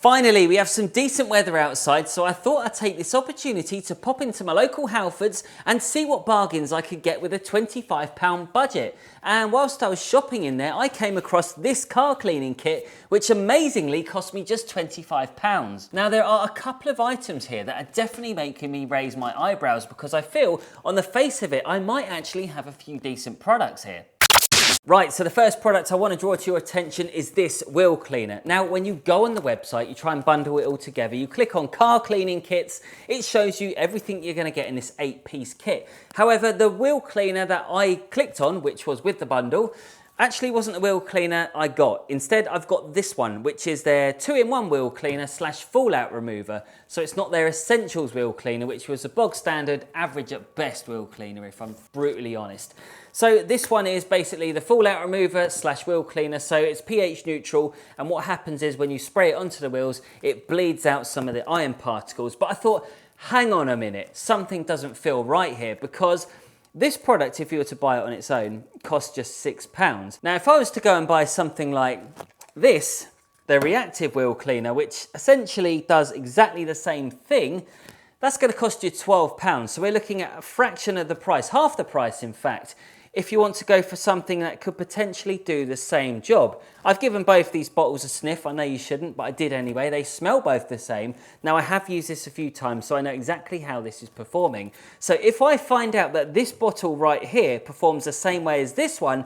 Finally, we have some decent weather outside, so I thought I'd take this opportunity to pop into my local Halfords and see what bargains I could get with a £25 budget. And whilst I was shopping in there, I came across this car cleaning kit, which amazingly cost me just £25. Now, there are a couple of items here that are definitely making me raise my eyebrows because I feel, on the face of it, I might actually have a few decent products here. Right, so the first product I want to draw to your attention is this wheel cleaner. Now, when you go on the website, you try and bundle it all together, you click on car cleaning kits, it shows you everything you're going to get in this 8-piece kit. However, the wheel cleaner that I clicked on, which was with the bundle, actually wasn't the wheel cleaner I got. Instead, I've got this one, which is their 2-in-1 wheel cleaner / fallout remover. So it's not their essentials wheel cleaner, which was a bog standard, average at best wheel cleaner, if I'm brutally honest. So this one is basically the fallout remover / wheel cleaner. So it's pH neutral. And what happens is when you spray it onto the wheels, it bleeds out some of the iron particles. But I thought, hang on a minute, something doesn't feel right here, because this product, if you were to buy it on its own, costs just £6. Now, if I was to go and buy something like this, the Reactive wheel cleaner, which essentially does exactly the same thing, that's going to cost you £12. So we're looking at a fraction of the price, half the price in fact, if you want to go for something that could potentially do the same job. I've given both these bottles a sniff. I know you shouldn't, but I did anyway. They smell both the same. Now, I have used this a few times, so I know exactly how this is performing. So if I find out that this bottle right here performs the same way as this one,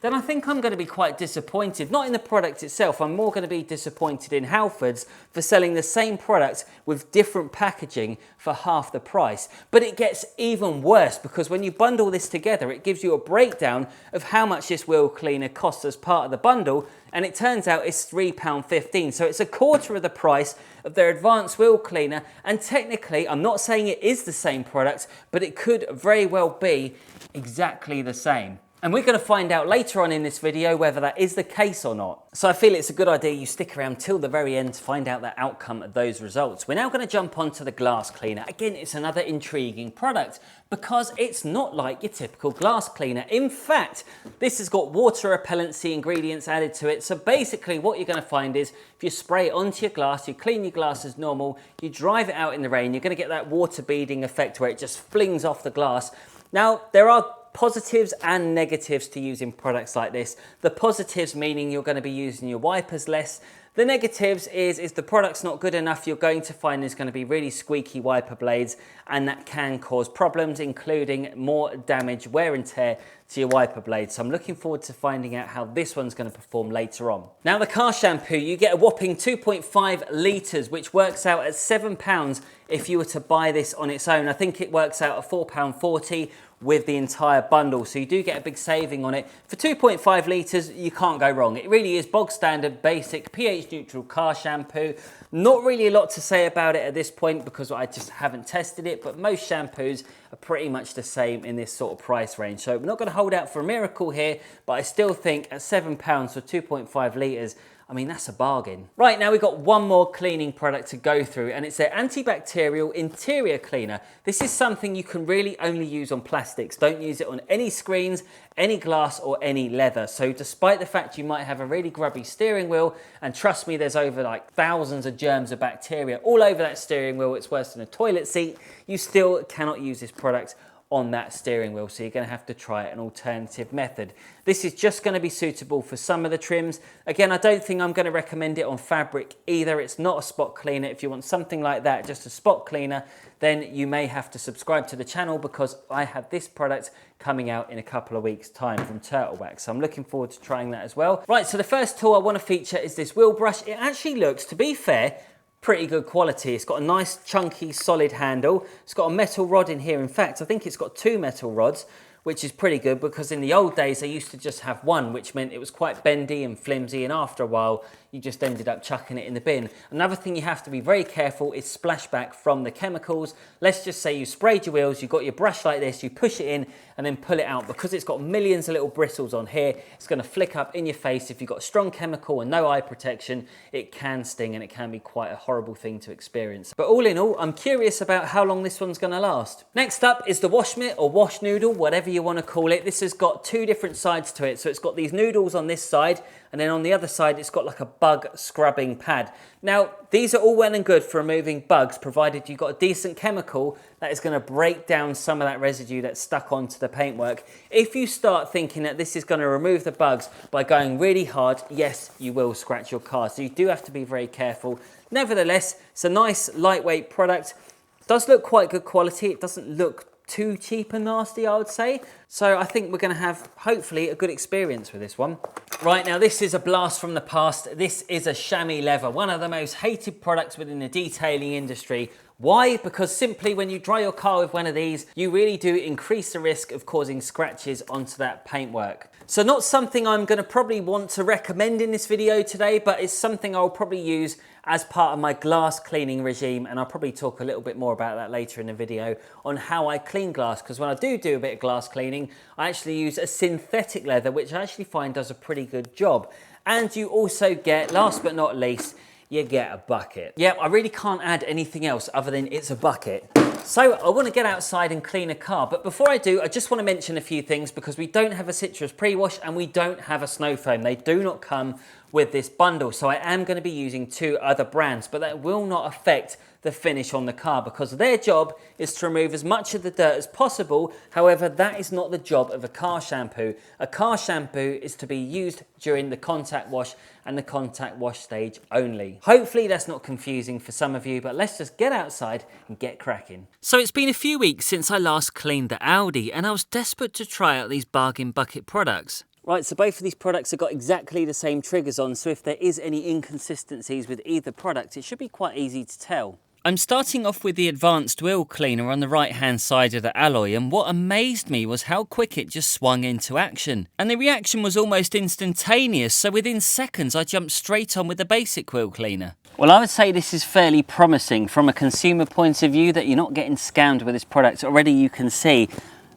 then I think I'm going to be quite disappointed. Not in the product itself, I'm more going to be disappointed in Halfords for selling the same product with different packaging for half the price. But it gets even worse, because when you bundle this together, it gives you a breakdown of how much this wheel cleaner costs as part of the bundle, and it turns out it's £3.15. So it's a quarter of the price of their advanced wheel cleaner, and technically, I'm not saying it is the same product, but it could very well be exactly the same. And we're going to find out later on in this video whether that is the case or not. So I feel it's a good idea you stick around till the very end to find out the outcome of those results. We're now going to jump onto the glass cleaner. Again, it's another intriguing product because it's not like your typical glass cleaner. In fact, this has got water repellency ingredients added to it. So basically what you're going to find is if you spray it onto your glass, you clean your glass as normal, you drive it out in the rain, you're going to get that water beading effect where it just flings off the glass. Now, there are positives and negatives to using products like this. The positives meaning you're going to be using your wipers less. The negatives is the product's not good enough, you're going to find there's going to be really squeaky wiper blades, and that can cause problems, including more damage, wear and tear to your wiper blades. So I'm looking forward to finding out how this one's going to perform later on. Now, the car shampoo, you get a whopping 2.5 litres, which works out at £7 if you were to buy this on its own. I think it works out at £4.40 with the entire bundle, so you do get a big saving on it. For 2.5 litres, you can't go wrong. It really is bog standard, basic, pH neutral car shampoo. Not really a lot to say about it at this point because I just haven't tested it, but most shampoos are pretty much the same in this sort of price range. So I'm not going to hold out for a miracle here, but I still think at £7 for 2.5 litres, I mean, that's a bargain. Right, now we've got one more cleaning product to go through, and it's their antibacterial interior cleaner. This is something you can really only use on plastics. Don't use it on any screens, any glass, or any leather. So despite the fact you might have a really grubby steering wheel, and trust me, there's over like thousands of germs of bacteria all over that steering wheel, it's worse than a toilet seat, you still cannot use this product on that steering wheel, so you're going to have to try an alternative method. This is just going to be suitable for some of the trims. Again, I don't think I'm going to recommend it on fabric either. It's not a spot cleaner. If you want something like that, just a spot cleaner, then you may have to subscribe to the channel because I have this product coming out in a couple of weeks' time from Turtle Wax. So I'm looking forward to trying that as well. Right, so the first tool I want to feature is this wheel brush. It actually looks, to be fair, pretty good quality. It's got a nice chunky solid handle. It's got a metal rod in here. In fact, I think it's got 2 metal rods, which is pretty good because in the old days they used to just have one, which meant it was quite bendy and flimsy, and after a while you just ended up chucking it in the bin. Another thing you have to be very careful is splashback from the chemicals. Let's just say you sprayed your wheels, you got your brush like this, you push it in and then pull it out. Because it's got millions of little bristles on here, it's going to flick up in your face. If you've got strong chemical and no eye protection, it can sting and it can be quite a horrible thing to experience. But all in all, I'm curious about how long this one's going to last. Next up is the Wash Mitt or Wash Noodle, whatever you want to call it. This has got 2 different sides to it. So it's got these noodles on this side, and then on the other side it's got like a bug scrubbing pad. Now, these are all well and good for removing bugs, provided you've got a decent chemical that is going to break down some of that residue that's stuck onto the paintwork. If you start thinking that this is going to remove the bugs by going really hard, yes, you will scratch your car. So you do have to be very careful. Nevertheless, it's a nice lightweight product. It does look quite good quality. It doesn't look too cheap and nasty, I would say. So I think we're going to have, hopefully, a good experience with this one. Right, now this is a blast from the past. This is a chamois leather, one of the most hated products within the detailing industry. Why? Because simply when you dry your car with one of these, you really do increase the risk of causing scratches onto that paintwork. So not something I'm going to probably want to recommend in this video today, but it's something I'll probably use as part of my glass cleaning regime, and I'll probably talk a little bit more about that later in the video on how I clean glass, because when I do a bit of glass cleaning, I actually use a synthetic leather, which I actually find does a pretty good job. And you also get, last but not least, you get a bucket. Yep, I really can't add anything else other than it's a bucket. So I want to get outside and clean a car, but before I do, I just want to mention a few things, because we don't have a citrus pre-wash and we don't have a snow foam. They do not come with this bundle, so I am going to be using 2 other brands, but that will not affect the finish on the car, because their job is to remove as much of the dirt as possible. However, that is not the job of a car shampoo. A car shampoo is to be used during the contact wash and the contact wash stage only. Hopefully that's not confusing for some of you, but let's just get outside and get cracking. So it's been a few weeks since I last cleaned the Audi, and I was desperate to try out these bargain bucket products. Right, so both of these products have got exactly the same triggers on, so if there is any inconsistencies with either product, it should be quite easy to tell. I'm starting off with the Advanced Wheel Cleaner on the right hand side of the alloy, and what amazed me was how quick it just swung into action. And the reaction was almost instantaneous, so within seconds I jumped straight on with the basic wheel cleaner. Well, I would say this is fairly promising from a consumer point of view, that you're not getting scammed with this product. Already you can see,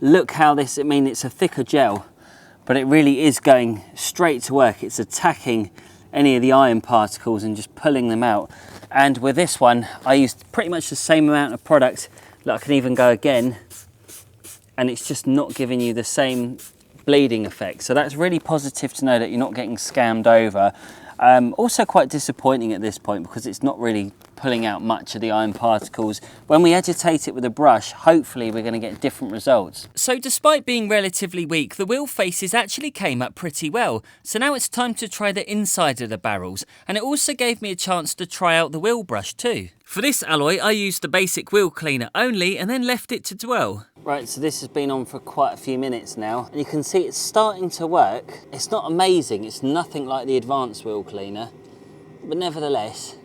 look how this, I mean, it's a thicker gel, but it really is going straight to work. It's attacking any of the iron particles and just pulling them out. And with this one, I used pretty much the same amount of product. Look, I can even go again, and it's just not giving you the same bleeding effect. So that's really positive to know that you're not getting scammed over. Also quite disappointing at this point, because it's not really pulling out much of the iron particles. When we agitate it with a brush, hopefully we're going to get different results. So despite being relatively weak, the wheel faces actually came up pretty well. So now it's time to try the inside of the barrels, and it also gave me a chance to try out the wheel brush too. For this alloy, I used the basic wheel cleaner only and then left it to dwell. Right, so this has been on for quite a few minutes now, and you can see it's starting to work. It's not amazing, it's nothing like the advanced wheel cleaner, but nevertheless,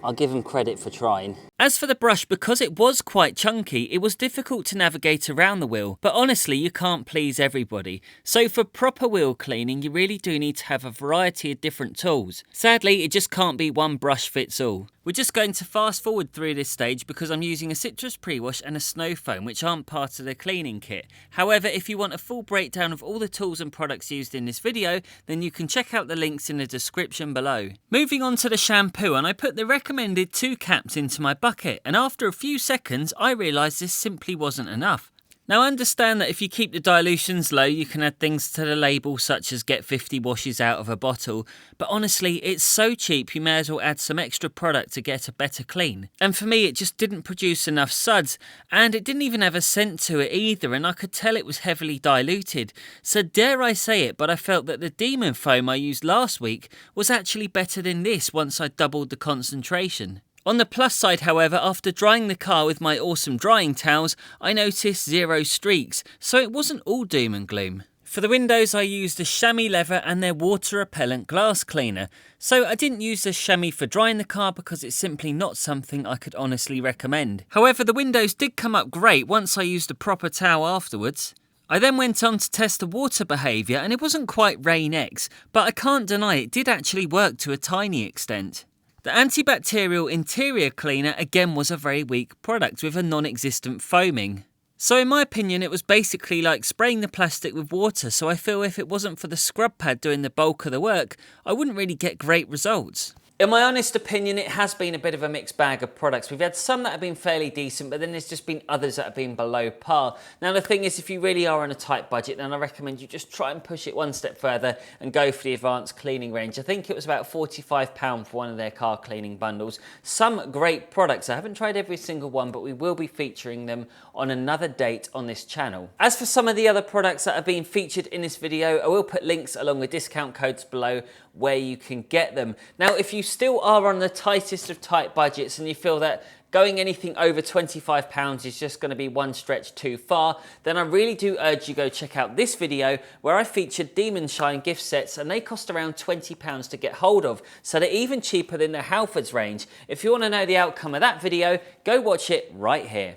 I'll give them credit for trying. As for the brush, because it was quite chunky, it was difficult to navigate around the wheel, but honestly, you can't please everybody. So for proper wheel cleaning, you really do need to have a variety of different tools. Sadly, it just can't be one brush fits all. We're just going to fast forward through this stage because I'm using a citrus pre-wash and a snow foam, which aren't part of the cleaning kit. However, if you want a full breakdown of all the tools and products used in this video, then you can check out the links in the description below. Moving on to the shampoo, and I put the recommended 2 caps into my bucket, and after a few seconds I realised this simply wasn't enough. Now, understand that if you keep the dilutions low, you can add things to the label such as get 50 washes out of a bottle, but honestly, it's so cheap you may as well add some extra product to get a better clean. And for me, it just didn't produce enough suds, and it didn't even have a scent to it either, and I could tell it was heavily diluted. So dare I say it, but I felt that the Demon Foam I used last week was actually better than this once I doubled the concentration. On the plus side, however, after drying the car with my awesome drying towels, I noticed 0 streaks, so it wasn't all doom and gloom. For the windows, I used the chamois leather and their water repellent glass cleaner. So I didn't use the chamois for drying the car because it's simply not something I could honestly recommend. However, the windows did come up great once I used a proper towel afterwards. I then went on to test the water behaviour, and it wasn't quite Rain X, but I can't deny it did actually work to a tiny extent. The antibacterial interior cleaner again was a very weak product with a non-existent foaming. So in my opinion, it was basically like spraying the plastic with water, so I feel if it wasn't for the scrub pad doing the bulk of the work, I wouldn't really get great results. In my honest opinion, it has been a bit of a mixed bag of products. We've had some that have been fairly decent, but then there's just been others that have been below par. Now, the thing is, if you really are on a tight budget, then I recommend you just try and push it one step further and go for the advanced cleaning range. I think it was about £45 for one of their car cleaning bundles. Some great products. I haven't tried every single one, but we will be featuring them on another date on this channel. As for some of the other products that have been featured in this video, I will put links along with discount codes below where you can get them. Now, if you still are on the tightest of tight budgets and you feel that going anything over £25 is just going to be one stretch too far, then I really do urge you go check out this video where I featured Demon Shine gift sets, and they cost around £20 to get hold of, so they're even cheaper than the Halfords range. If you want to know the outcome of that video, go watch it right here.